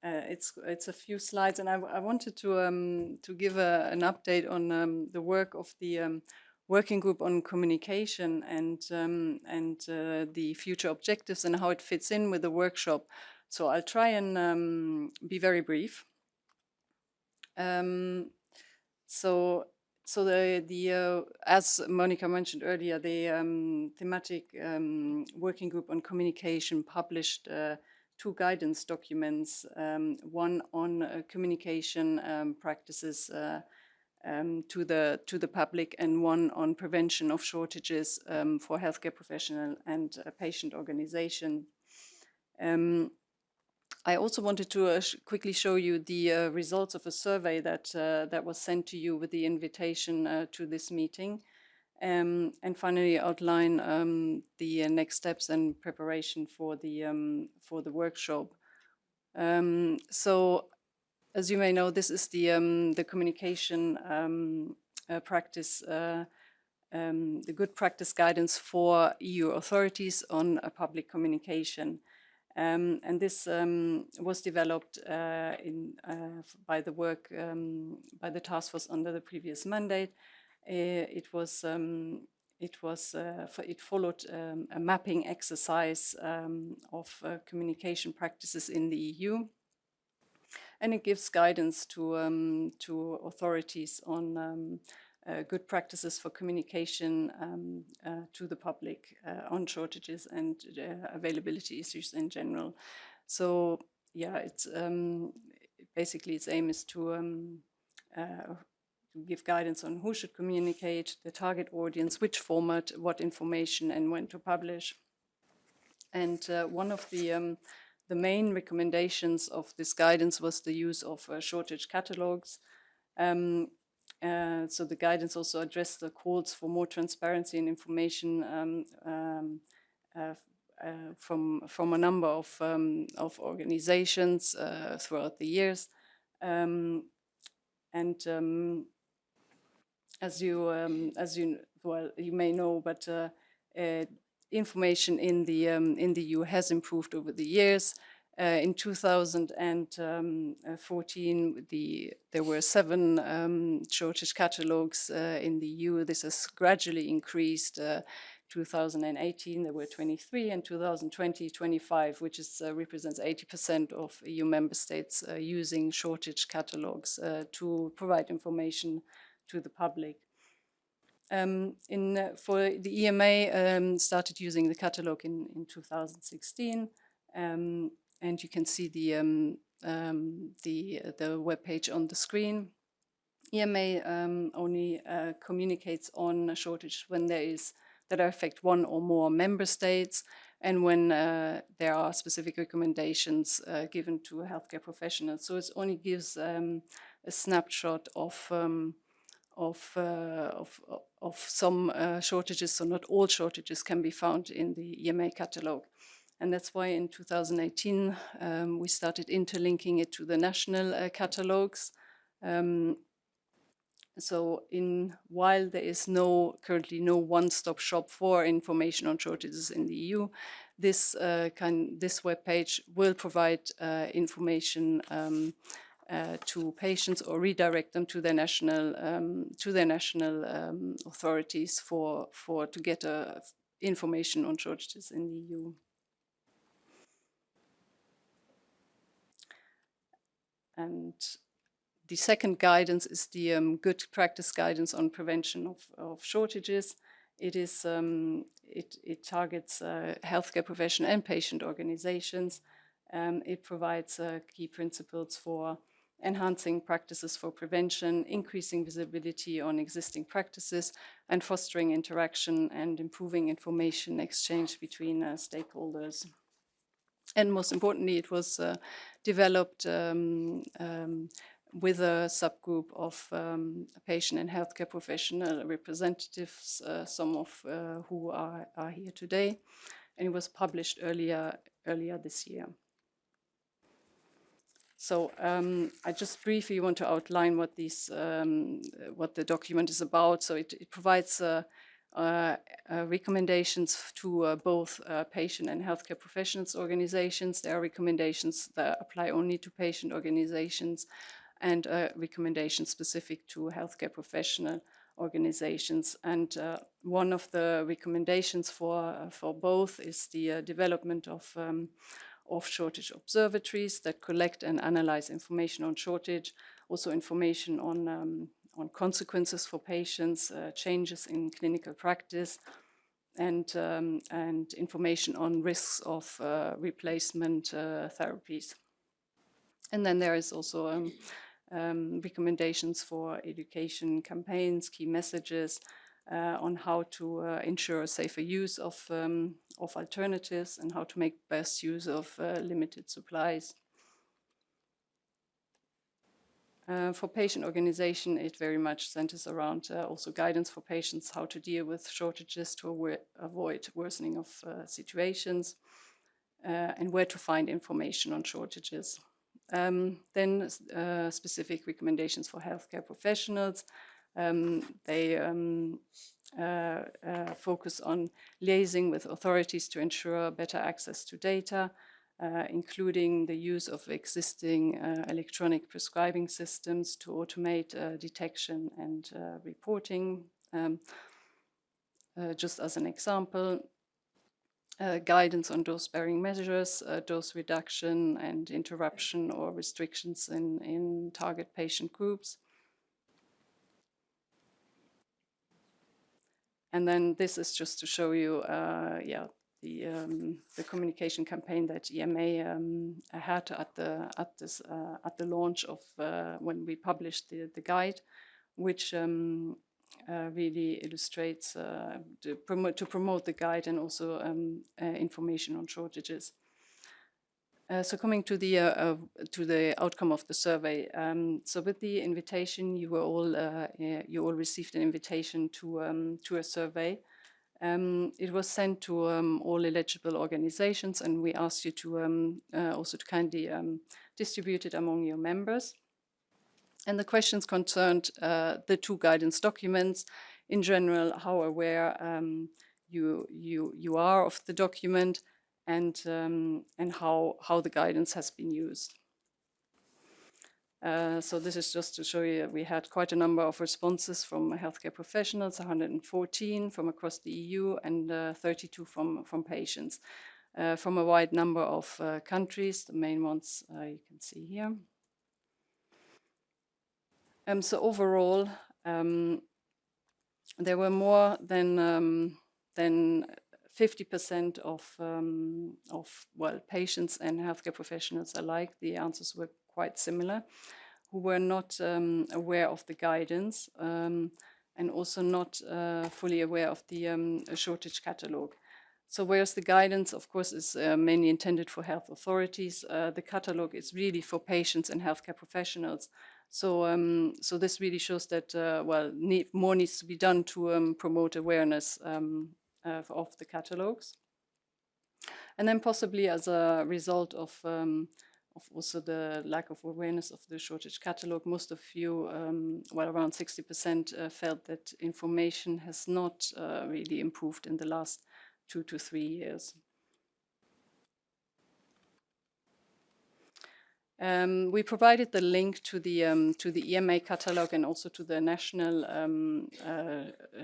it's a few slides, and I wanted to give an update on the work of the working group on communication and the future objectives and how it fits in with the workshop. So I'll try and be very brief. So as Monica mentioned earlier, the thematic working group on communication published two guidance documents, one on communication practices to the public, and one on prevention of shortages for healthcare professional and patient organization. I also wanted to quickly show you the results of a survey that was sent to you with the invitation to this meeting, and finally outline the next steps and preparation for the workshop. So, as you may know, this is the communication practice, the good practice guidance for EU authorities on public communication. And this was developed by the work by the task force under the previous mandate. It followed a mapping exercise of communication practices in the EU, and it gives guidance to authorities on good practices for communication to the public on shortages and availability issues in general. So yeah, it's basically its aim is to give guidance on who should communicate, the target audience, which format, what information, and when to publish. And one of the main recommendations of this guidance was the use of shortage catalogues. So the guidance also addressed the calls for more transparency and information from a number of organizations throughout the years, and as you may know, but information in the EU has improved over the years. In 2014, there were 7 shortage catalogues in the EU. This has gradually increased. 2018, there were 23, and 2020, 25, which represents 80% of EU member states using shortage catalogues to provide information to the public. For the EMA, started using the catalogue in 2016. And you can see the web page on the screen. EMA only communicates on shortage when that affect one or more member states, and when there are specific recommendations given to healthcare professionals. So it only gives a snapshot of some shortages, so not all shortages can be found in the EMA catalogue. And that's why in 2018 we started interlinking it to the national catalogues. So while there is currently no one-stop shop for information on shortages in the EU, this web page will provide information to patients or redirect them to their national authorities to get information on shortages in the EU. And the second guidance is the good practice guidance on prevention of shortages. It targets healthcare professional and patient organizations. It provides key principles for enhancing practices for prevention, increasing visibility on existing practices, and fostering interaction and improving information exchange between stakeholders. And most importantly, it was developed with a subgroup of patient and healthcare professional representatives, some of who are here today, and it was published earlier this year. So I just briefly want to outline what the document is about. So it provides recommendations to both patient and healthcare professionals organizations. There are recommendations that apply only to patient organizations, and recommendations specific to healthcare professional organizations. And one of the recommendations for both is the development of shortage observatories that collect and analyze information on shortage, also information on consequences for patients, changes in clinical practice, and information on risks of replacement therapies. And then there is also recommendations for education campaigns, key messages on how to ensure safer use of alternatives and how to make best use of limited supplies. For patient organization, it very much centers around also guidance for patients, how to deal with shortages to avoid worsening of situations, and where to find information on shortages. Then specific recommendations for healthcare professionals. They focus on liaising with authorities to ensure better access to data, including the use of existing electronic prescribing systems to automate detection and reporting. Just as an example, guidance on dose-sparing measures, dose reduction and interruption or restrictions in target patient groups. And then this is just to show you, the communication campaign that EMA had at the launch of when we published the guide, which really illustrates to promote the guide and also information on shortages. So coming to the outcome of the survey. So with the invitation, you all received an invitation to a survey. It was sent to all eligible organizations, and we asked you to also to kindly distribute it among your members. And the questions concerned the two guidance documents. In general, how aware you are of the document, and how the guidance has been used. So this is just to show you we had quite a number of responses from healthcare professionals, 114 from across the EU and 32 from patients, from a wide number of countries. The main ones you can see here. So overall, there were more than 50% of patients and healthcare professionals alike. The answers were quite similar, who were not aware of the guidance and also not fully aware of the shortage catalogue. So whereas the guidance, of course, is mainly intended for health authorities, the catalogue is really for patients and healthcare professionals. So, so this really shows that more needs to be done to promote awareness of the catalogues. And then possibly as a result of also the lack of awareness of the shortage catalogue, most of you, around 60% felt that information has not really improved in the last 2 to 3 years. We provided the link to the EMA catalogue and also to the national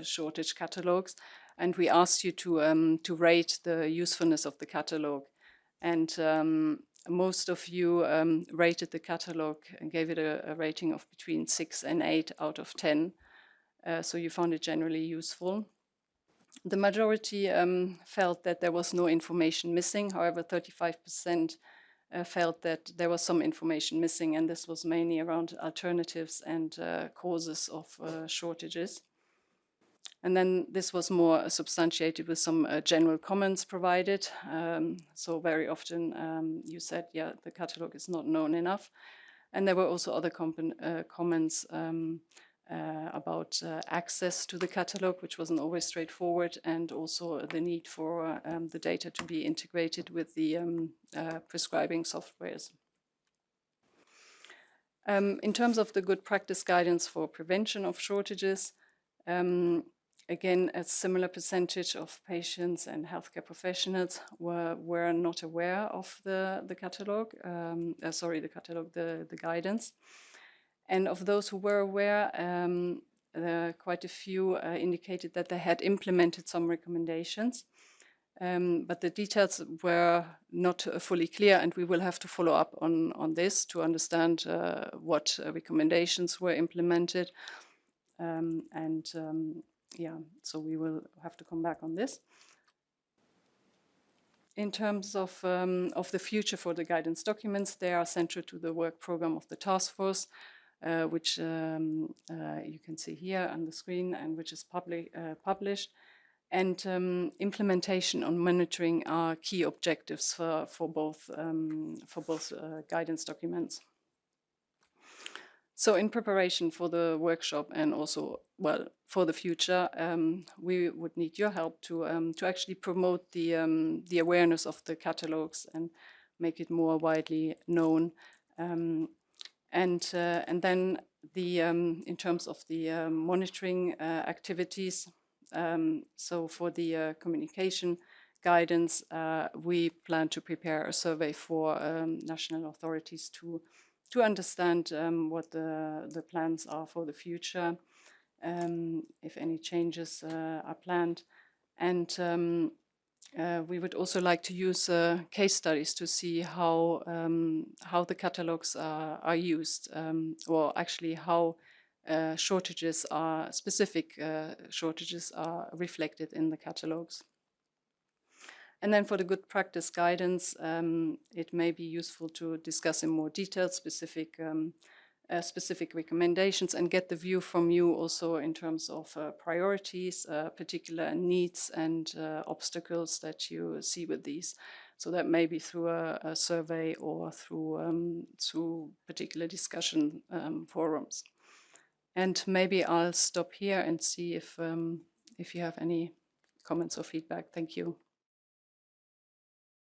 shortage catalogues, and we asked you to rate the usefulness of the catalogue. And most of you rated the catalogue and gave it a rating of between 6 and 8 out of 10. So you found it generally useful. The majority felt that there was no information missing. However, 35% felt that there was some information missing, and this was mainly around alternatives and causes of shortages. And then this was more substantiated with some general comments provided. So very often you said, yeah, the catalogue is not known enough. And there were also other comments about access to the catalogue, which wasn't always straightforward, and also the need for the data to be integrated with the prescribing softwares. In terms of the good practice guidance for prevention of shortages, Again, a similar percentage of patients and healthcare professionals were not aware of the catalog, the guidance. And of those who were aware, quite a few indicated that they had implemented some recommendations. But the details were not fully clear, and we will have to follow up on this to understand what recommendations were implemented. So we will have to come back on this. In terms of the future for the guidance documents, they are central to the work program of the task force, which you can see here on the screen and which is published. And implementation and monitoring are key objectives for both guidance documents. So in preparation for the workshop and also, well, for the future, we would need your help to actually promote the awareness of the catalogues and make it more widely known. And then in terms of the monitoring activities, so for the communication guidance, we plan to prepare a survey for national authorities to understand what the plans are for the future, if any changes are planned. And we would also like to use case studies to see how the catalogues are used, or actually how specific shortages are reflected in the catalogues. And then for the good practice guidance, it may be useful to discuss in more detail specific recommendations and get the view from you also in terms of priorities, particular needs and obstacles that you see with these. So that may be through a survey or through particular discussion forums. And maybe I'll stop here and see if you have any comments or feedback. Thank you.